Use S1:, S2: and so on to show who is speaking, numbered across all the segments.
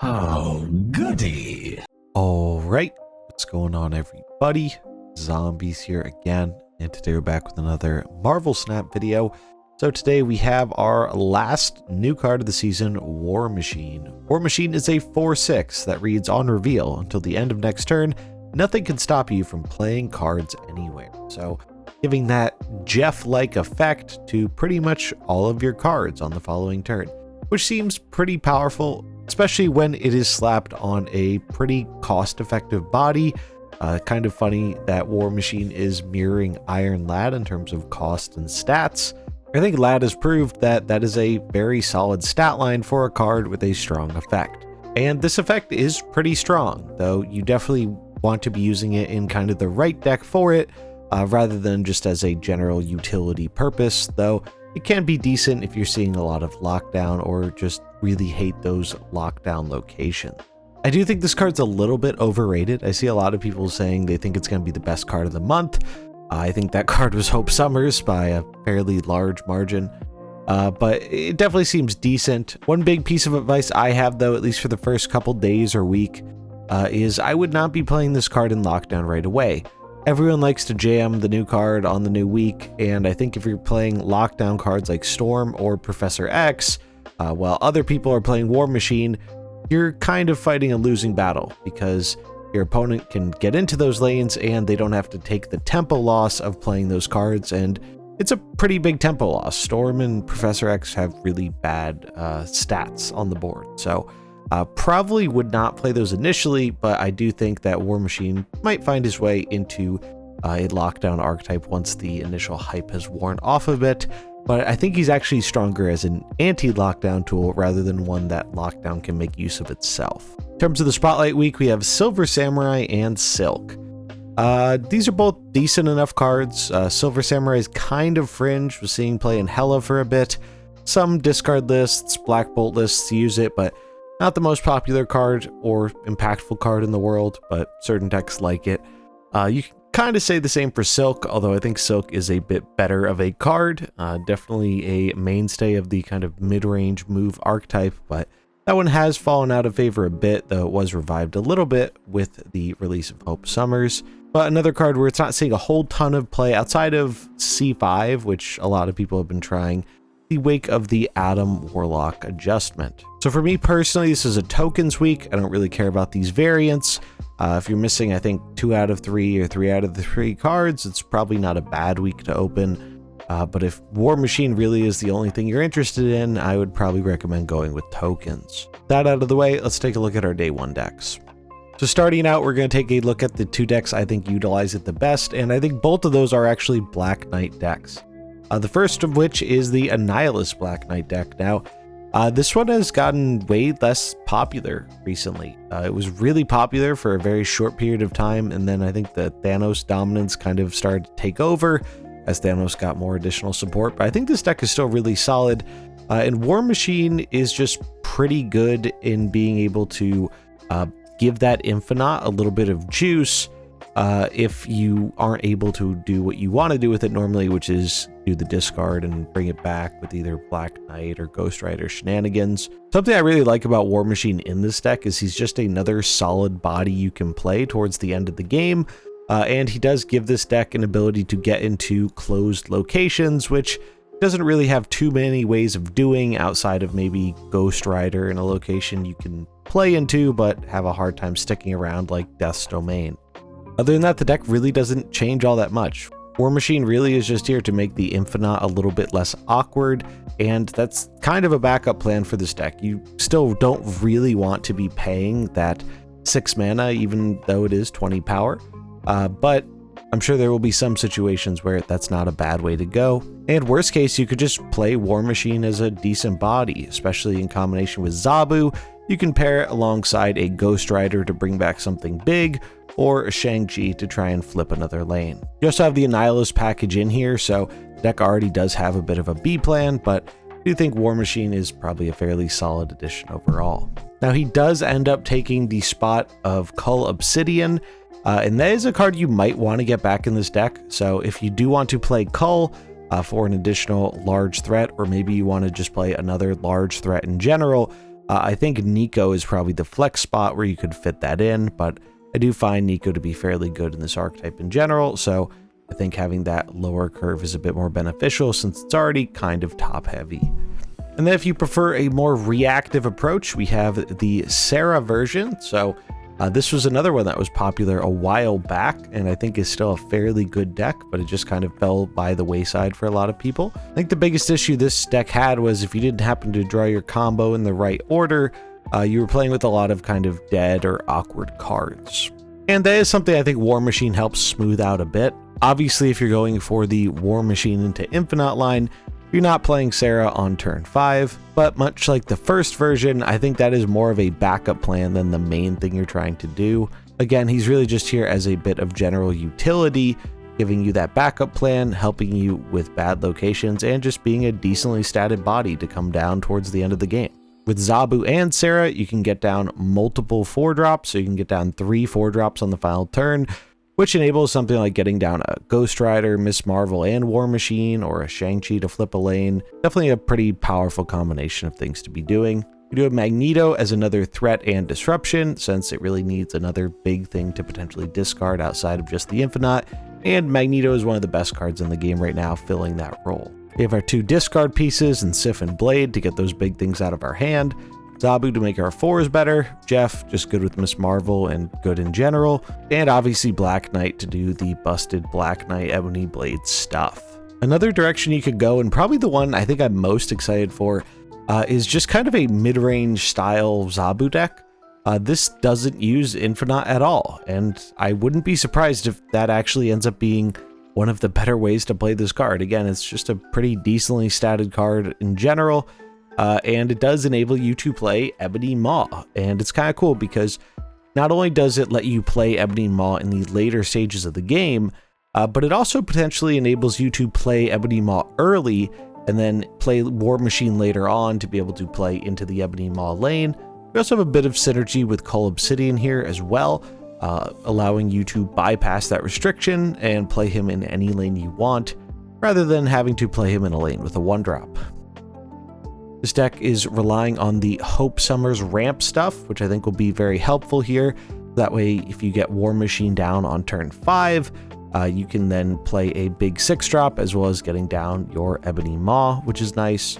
S1: Oh, goody.
S2: All right, what's going on, everybody? Zombies here again, and today we're back with another Marvel Snap video. So today we have our last new card of the season, War Machine. War Machine is a 4/6 that reads on reveal until the end of next turn. Nothing can stop you from playing cards anywhere. So giving that Jeff-like effect to pretty much all of your cards on the following turn, which seems pretty powerful, especially when it is slapped on a pretty cost-effective body. Kind of funny that War Machine is mirroring Iron Lad in terms of cost and stats. I think Lad has proved that that is a very solid stat line for a card with a strong effect. And this effect is pretty strong, though you definitely want to be using it in kind of the right deck for it, rather than just as a general utility purpose, though it can be decent if you're seeing a lot of lockdown or just really hate those lockdown locations. I do think this card's a little bit overrated. I see a lot of people saying they think it's going to be the best card of the month. I think that card was Hope Summers by a fairly large margin, but it definitely seems decent. One big piece of advice I have, though, at least for the first couple days or week, is I would not be playing this card in lockdown right away. Everyone likes to jam the new card on the new week, and I think if you're playing lockdown cards like Storm or Professor X, while other people are playing War Machine, you're kind of fighting a losing battle because your opponent can get into those lanes and they don't have to take the tempo loss of playing those cards, and it's a pretty big tempo loss. Storm and Professor X have really bad stats on the board, so probably would not play those initially, but I do think that War Machine might find his way into a lockdown archetype once the initial hype has worn off a bit. But I think he's actually stronger as an anti-lockdown tool rather than one that lockdown can make use of itself. In terms of the Spotlight Week, we have Silver Samurai and Silk. These are both decent enough cards. Silver Samurai is kind of fringe, was seeing play in Hella for a bit. Some discard lists, Black Bolt lists use it, but not the most popular card or impactful card in the world, but certain decks like it. You can kind of say the same for Silk, although I think Silk is a bit better of a card. Definitely a mainstay of the kind of mid-range move archetype, but that one has fallen out of favor a bit, though it was revived a little bit with the release of Hope Summers. But another card where it's not seeing a whole ton of play outside of C5, which a lot of people have been trying, the wake of the Adam Warlock adjustment. So for me personally, this is a tokens week. I don't really care about these variants. If you're missing, I think 2 out of 3 or 3 out of the 3 cards, it's probably not a bad week to open. But if War Machine really is the only thing you're interested in, I would probably recommend going with tokens. That out of the way, let's take a look at our day 1 decks. So starting out, we're going to take a look at the 2 decks I think utilize it the best, and I think both of those are actually Black Knight decks. The first of which is the Annihilus Black Knight deck. Now, this one has gotten way less popular recently. It was really popular for a very short period of time, and then I think the Thanos dominance kind of started to take over as Thanos got more additional support. But I think this deck is still really solid, and War Machine is just pretty good in being able to give that Infinite a little bit of juice if you aren't able to do what you want to do with it normally, which is do the discard and bring it back with either Black Knight or Ghost Rider shenanigans. Something I really like about War Machine in this deck is he's just another solid body you can play towards the end of the game, and he does give this deck an ability to get into closed locations, which doesn't really have too many ways of doing outside of maybe Ghost Rider in a location you can play into but have a hard time sticking around, like Death's Domain. Other than that, the deck really doesn't change all that much. War Machine really is just here to make the Infinite a little bit less awkward, and that's kind of a backup plan for this deck. You still don't really want to be paying that 6 mana, even though it is 20 power, but I'm sure there will be some situations where that's not a bad way to go. And worst case, you could just play War Machine as a decent body, especially in combination with Zabu. You can pair it alongside a Ghost Rider to bring back something big, or a Shang-Chi to try and flip another lane. You also have the Annihilus package in here, so the deck already does have a bit of a B plan, but I do think War Machine is probably a fairly solid addition overall. Now, he does end up taking the spot of Cull Obsidian, and that is a card you might want to get back in this deck. So if you do want to play Cull for an additional large threat, or maybe you want to just play another large threat in general, I think Nico is probably the flex spot where you could fit that in, but I do find Nico to be fairly good in this archetype in general, so I think having that lower curve is a bit more beneficial since it's already kind of top heavy. And then if you prefer a more reactive approach, we have the Sarah version. So this was another one that was popular a while back, and I think is still a fairly good deck, but it just kind of fell by the wayside for a lot of people. I think the biggest issue this deck had was if you didn't happen to draw your combo in the right order, you were playing with a lot of kind of dead or awkward cards. And that is something I think War Machine helps smooth out a bit. Obviously, if you're going for the War Machine into Infinite line, you're not playing Sarah on turn 5, but much like the first version, I think that is more of a backup plan than the main thing you're trying to do. Again, he's really just here as a bit of general utility, giving you that backup plan, helping you with bad locations, and just being a decently statted body to come down towards the end of the game. With Zabu and Sarah, you can get down multiple 4-drops, so you can get down 3 4-drops on the final turn, which enables something like getting down a Ghost Rider, Miss Marvel, and War Machine, or a Shang-Chi to flip a lane. Definitely a pretty powerful combination of things to be doing. We do have Magneto as another threat and disruption, since it really needs another big thing to potentially discard outside of just the Infinite, and Magneto is one of the best cards in the game right now, filling that role. We have our 2 discard pieces in Sif and Blade to get those big things out of our hand, Zabu to make our 4s better, Jeff just good with Miss Marvel and good in general, and obviously Black Knight to do the busted Black Knight Ebony Blade stuff. Another direction you could go, and probably the one I think I'm most excited for, is just kind of a mid-range style Zabu deck. This doesn't use Infinite at all, and I wouldn't be surprised if that actually ends up being one of the better ways to play this card. Again, it's just a pretty decently statted card in general, and it does enable you to play Ebony Maw, and it's kind of cool because not only does it let you play Ebony Maw in the later stages of the game, but it also potentially enables you to play Ebony Maw early and then play War Machine later on to be able to play into the Ebony Maw lane. We also have a bit of synergy with Cull Obsidian here as well, allowing you to bypass that restriction and play him in any lane you want, rather than having to play him in a lane with a 1-drop. This deck is relying on the Hope Summers ramp stuff, which I think will be very helpful here. That way, if you get War Machine down on turn 5, you can then play a big 6-drop as well as getting down your Ebony Maw, which is nice.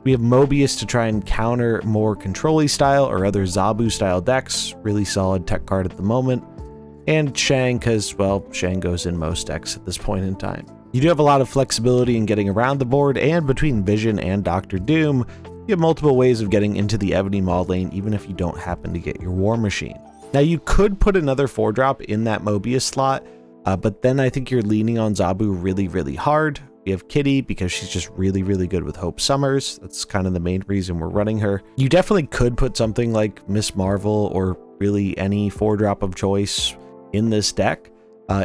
S2: We have Mobius to try and counter more control-y style or other Zabu style decks. Really solid tech card at the moment. And Shang, because, well, Shang goes in most decks at this point in time. You do have a lot of flexibility in getting around the board, and between Vision and Dr. Doom, you have multiple ways of getting into the Ebony Maw lane even if you don't happen to get your War Machine. Now you could put another 4-drop in that Mobius slot, but then I think you're leaning on Zabu really, really hard. We have Kitty because she's just really, really good with Hope Summers. That's kind of the main reason we're running her. You definitely could put something like Miss Marvel or really any 4-drop of choice in this deck.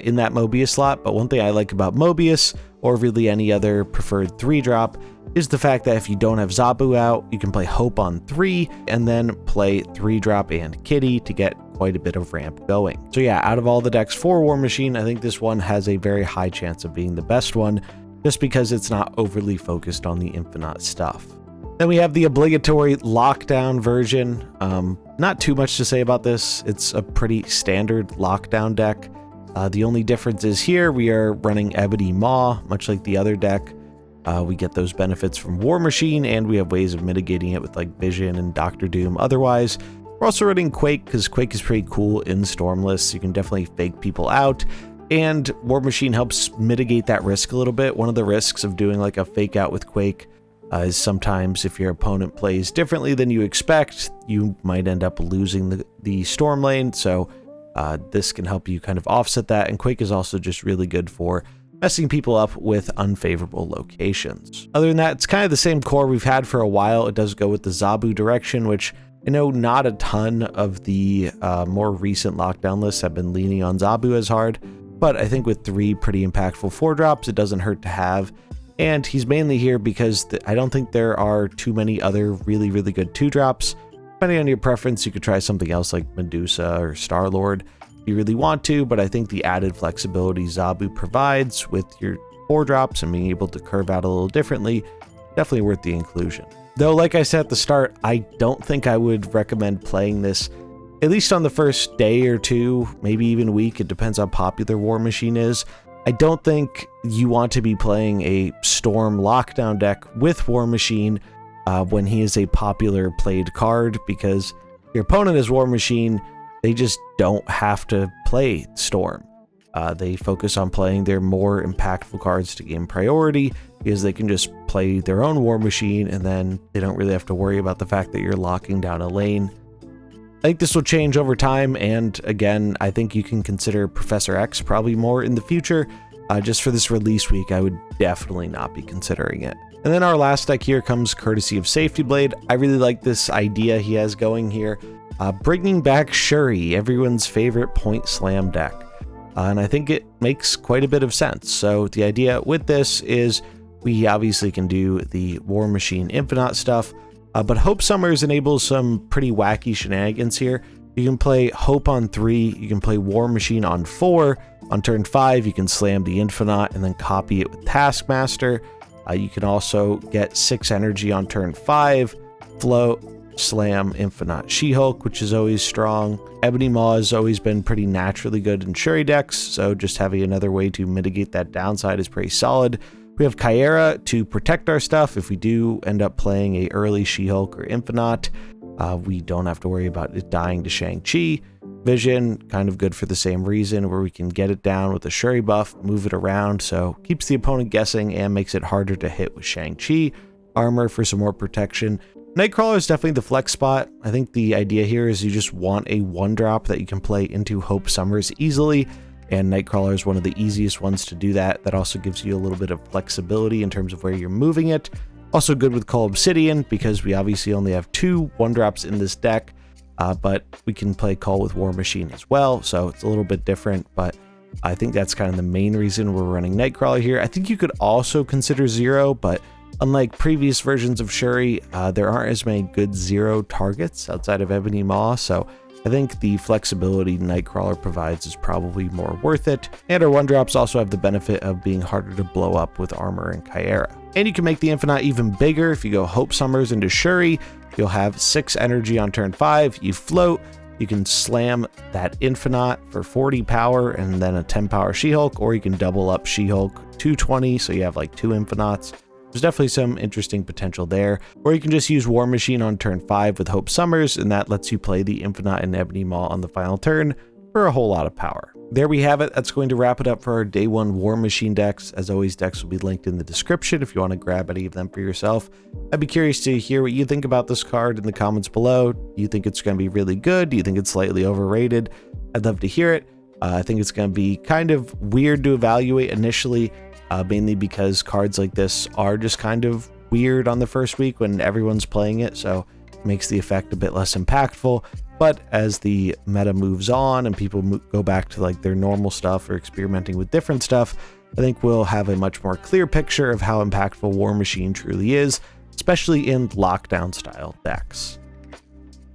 S2: In that Mobius slot, but one thing I like about Mobius, or really any other preferred 3-drop, is the fact that if you don't have Zabu out, you can play Hope on 3, and then play 3-drop and Kitty to get quite a bit of ramp going. So yeah, out of all the decks for War Machine, I think this one has a very high chance of being the best one, just because it's not overly focused on the Infinite stuff. Then we have the obligatory Lockdown version. Not too much to say about this. It's a pretty standard Lockdown deck. The only difference is here we are running Ebony Maw, much like the other deck. We get those benefits from War Machine, and we have ways of mitigating it with like Vision and Dr. Doom. Otherwise, we're also running Quake because Quake is pretty cool in Stormless. You can definitely fake people out, and War Machine helps mitigate that risk a little bit. One of the risks of doing like a fake out with Quake is sometimes if your opponent plays differently than you expect, you might end up losing the Storm lane. So this can help you kind of offset that, and Quake is also just really good for messing people up with unfavorable locations. Other than that, it's kind of the same core we've had for a while. It does go with the Zabu direction, which I know not a ton of the more recent Lockdown lists have been leaning on Zabu as hard, but I think with 3 pretty impactful 4-drops, it doesn't hurt to have. And he's mainly here because I don't think there are too many other really, really good 2-drops. Depending on your preference, you could try something else like Medusa or Star-Lord if you really want to, but I think the added flexibility Zabu provides with your 4-drops and being able to curve out a little differently, definitely worth the inclusion. Though, like I said at the start, I don't think I would recommend playing this, at least on the first day or two, maybe even week. It depends how popular War Machine is. I don't think you want to be playing a Storm lockdown deck with War Machine when he is a popular played card, because your opponent is War Machine. They just don't have to play Storm. They focus on playing their more impactful cards to gain priority, because they can just play their own War Machine, and then they don't really have to worry about the fact that you're locking down a lane. I think this will change over time, and again, I think you can consider Professor X probably more in the future. Just for this release week, I would definitely not be considering it. And then our last deck here comes courtesy of Safety Blade. I really like this idea he has going here. Bringing back Shuri, everyone's favorite point slam deck. And I think it makes quite a bit of sense. So the idea with this is we obviously can do the War Machine Infinite stuff, but Hope Summers enables some pretty wacky shenanigans here. You can play Hope on 3, you can play War Machine on 4, on turn 5 you can slam the Infinite and then copy it with Taskmaster. You can also get 6 energy on turn 5, float, slam, Infinite She-Hulk, which is always strong. Ebony Maw has always been pretty naturally good in Shuri decks, so just having another way to mitigate that downside is pretty solid. We have Kyera to protect our stuff. If we do end up playing a early She-Hulk or Infinite, we don't have to worry about it dying to Shang-Chi. Vision, kind of good for the same reason, where we can get it down with a Shuri buff, move it around, so keeps the opponent guessing and makes it harder to hit with Shang-Chi. Armor for some more protection. Nightcrawler is definitely the flex spot. I think the idea here is you just want a 1-drop that you can play into Hope Summers easily, and Nightcrawler is one of the easiest ones to do that. That also gives you a little bit of flexibility in terms of where you're moving it. Also good with Cull Obsidian, because we obviously only have 2 1-drops in this deck, but we can play Cull with War Machine as well, so it's a little bit different, but I think that's kind of the main reason we're running Nightcrawler here. I think you could also consider Zero, but unlike previous versions of Shuri, there aren't as many good Zero targets outside of Ebony Maw, so I think the flexibility Nightcrawler provides is probably more worth it, and our 1-drops also have the benefit of being harder to blow up with Armor and Kyera. And you can make the Infinite even bigger. If you go Hope Summers into Shuri, you'll have 6 energy on turn 5, you float, you can slam that Infinite for 40 power and then a 10 power She-Hulk, or you can double up She-Hulk 220, so you have like 2 Infinites. There's definitely some interesting potential there. Or you can just use War Machine on turn 5 with Hope Summers, and that lets you play the Infinite and Ebony Maw on the final turn for a whole lot of power. There we have it. That's going to wrap it up for our day 1 War Machine decks. As always, decks will be linked in the description if you want to grab any of them for yourself. I'd be curious to hear what you think about this card in the comments below. Do you think it's going to be really good? Do you think it's slightly overrated? I'd love to hear it. I think it's going to be kind of weird to evaluate initially, mainly because cards like this are just kind of weird on the first week when everyone's playing it, so it makes the effect a bit less impactful. But as the meta moves on and people go back to like their normal stuff or experimenting with different stuff, I think we'll have a much more clear picture of how impactful War Machine truly is, especially in lockdown style decks.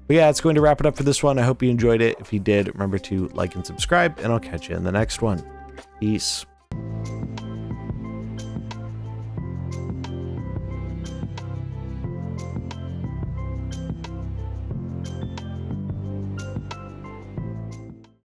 S2: But yeah, it's going to wrap it up for this one. I hope you enjoyed it. If you did, remember to like and subscribe, and I'll catch you in the next one. Peace.